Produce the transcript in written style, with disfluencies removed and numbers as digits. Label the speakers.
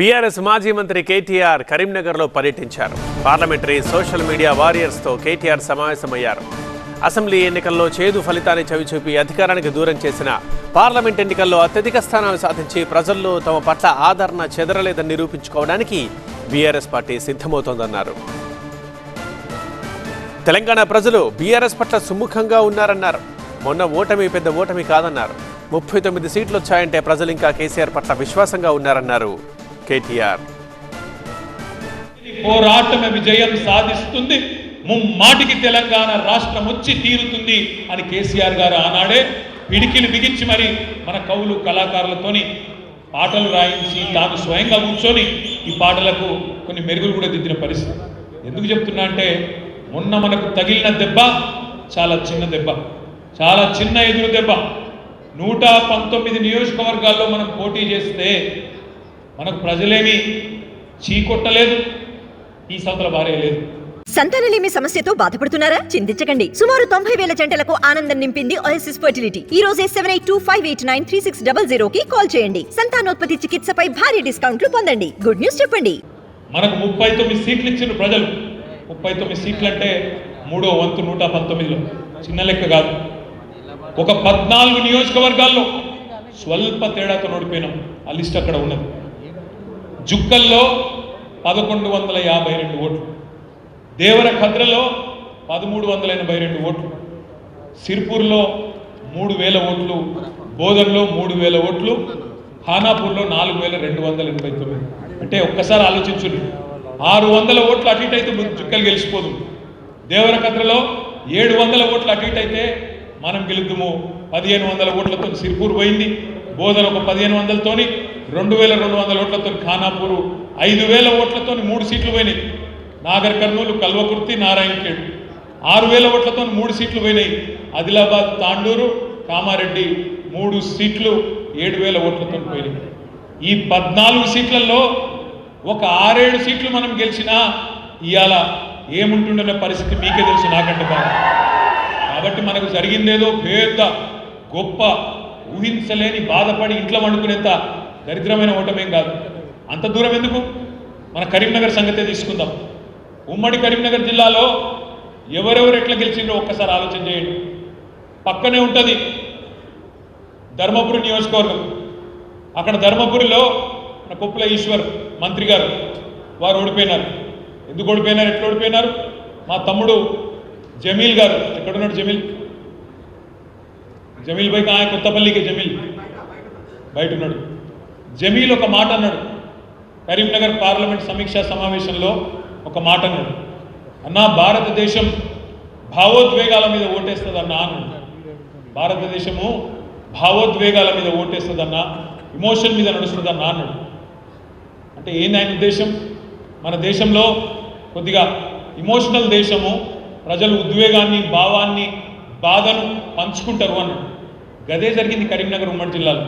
Speaker 1: BRS మాజీ మంత్రి కేటీఆర్ కరీంనగర్లో పర్యటించారు. పార్లమెంటరీ సోషల్ మీడియా వారియర్స్తో కేటీఆర్ సమావేశమయ్యారు. అసెంబ్లీ ఎన్నికల్లో చేదు ఫలితాన్ని చవిచూపి అధికారానికి దూరం చేసిన పార్లమెంట్ ఎన్నికల్లో అత్యధిక స్థానాలు సాధించి ప్రజల్లో తమ పట్ల ఆదరణ చెదరలేదని నిరూపించుకోవడానికి బీఆర్ఎస్ పార్టీ సిద్ధమవుతోందన్నారు. తెలంగాణ ప్రజలు బీఆర్ఎస్ పట్ల సుముఖంగా ఉన్నారన్నారు. మొన్న ఓటమి పెద్ద ఓటమి కాదన్నారు. 39 సీట్లు వచ్చాయంటే ప్రజలు ఇంకా కేసీఆర్ పట్ల విశ్వాసంగా ఉన్నారన్నారు కేటీఆర్.
Speaker 2: పోరాటమే విజయం సాధిస్తుంది, ముమ్మాటికి తెలంగాణ రాష్ట్రం వచ్చి తీరుతుంది అని కేసీఆర్ గారు ఆనాడే పిడికిలు బిగించి మరి మన కవులు కళాకారులతోని పాటలు రాయించి తాను స్వయంగా కూర్చొని ఈ పాటలకు కొన్ని మెరుగులు కూడా దిద్దిన పరిస్థితి. ఎందుకు చెప్తున్నా అంటే మొన్న మనకు తగిలిన దెబ్బ చాలా చిన్న దెబ్బ, చాలా చిన్న ఎదురు దెబ్బ. 119 నియోజకవర్గాల్లో మనం పోటీ చేస్తే మనకు ప్రజలేమి చీకొట్టలేదు, ఈ సంతల బారేయలేదు.
Speaker 3: సంతానలేమి సమస్యతో బాధపడుతున్నారా? చింతించకండి. సుమారు 90,000 జంటలకు ఆనందం నింపింది ఓఎస్ఎస్ ఫర్టిలిటీ. ఈ రోజే 7825893600 కి కాల్ చేయండి. సంతానోత్పత్తి చికిత్సపై భారీ డిస్కౌంట్లు పొందండి. గుడ్ న్యూస్ చెప్పండి.
Speaker 2: మనకు 39 సీట్లు ఇచ్చిన ప్రజలు. 39 సీట్లు అంటే 3వ వంతు 119లో చిన్న లెక్క కాదు. ఒక 14 నియోజకవర్గాల్లో స్వల్ప తేడాతో ఓడిపోయినాం. ఆ లిస్ట్ అక్కడ ఉన్నది. జుక్కల్లో 1152 ఓట్లు, దేవరఖద్రలో 1382 ఓట్లు, సిర్పూర్లో 3000 ఓట్లు, బోధన్లో 3000 ఓట్లు, ఖానాపూర్లో 4289. అంటే ఒక్కసారి ఆలోచించుండి, 600 ఓట్లు అటు ఇటు అయితే జుక్కలు గెలిచిపోదు. దేవరఖద్రలో 700 ఓట్లు అటు ఇటు అయితే మనం గెలుద్దుము. 1500 ఓట్లతో సిర్పూర్ పోయింది. బోధన ఒక 1500తోని, 2200 ఓట్లతో ఖానాపూరు, 5000 ఓట్లతో 3 సీట్లు పోయినాయి. నాగర్ కర్నూలు, కల్వకుర్తి, నారాయణఖేడ్ 6000 ఓట్లతో 3 సీట్లు పోయినాయి. ఆదిలాబాద్, తాండూరు, కామారెడ్డి 3 సీట్లు 7000 ఓట్లతో పోయినాయి. ఈ 14 సీట్లలో ఒక 6-7 సీట్లు మనం గెలిచినా ఇవాళ ఏముంటుండనే పరిస్థితి మీకే తెలుసు, నాకంటే బాగా. కాబట్టి మనకు జరిగిందేదో పెద్ద గొప్ప ఊహించలేని బాధపడి ఇంట్లో వండుకునేంత దరిద్రమైన ఓటమేం కాదు. అంత దూరం ఎందుకు, మన కరీంనగర్ సంగతే తీసుకుందాం. ఉమ్మడి కరీంనగర్ జిల్లాలో ఎవరెవరు ఎట్లా గెలిచిందో ఒక్కసారి ఆలోచన చేయండి. పక్కనే ఉంటుంది ధర్మపురి నియోజకవర్గం. అక్కడ ధర్మపురిలో మన కొప్పుల ఈశ్వర్ మంత్రి గారు వారు ఓడిపోయినారు. ఎందుకు ఓడిపోయినారు, ఎట్లా ఓడిపోయినారు? మా తమ్ముడు జమీల్ గారు, ఎక్కడున్నాడు జమీల్? జమీల్ బైక్ ఆయన కొత్తపల్లికి జమీల్ బయట ఉన్నాడు. జమీల్ ఒక మాట అన్నాడు కరీంనగర్ పార్లమెంట్ సమీక్షా సమావేశంలో. ఒక మాట అన్నాడు, అన్నా భారతదేశం భావోద్వేగాల మీద ఓటేస్తుందన్నా అన్నాడు. భారతదేశము భావోద్వేగాల మీద ఓటేస్తుందన్నా, ఇమోషన్ మీద నడుస్తుందన్నా అన్నాడు. అంటే ఏంది ఆయన ఉద్దేశం? మన దేశంలో కొద్దిగా ఇమోషనల్ దేశము, ప్రజలు ఉద్వేగాన్ని, భావాన్ని, బాధను పంచుకుంటారు అన్నాడు. గదే జరిగింది కరీంనగర్ ఉమ్మడి జిల్లాలో.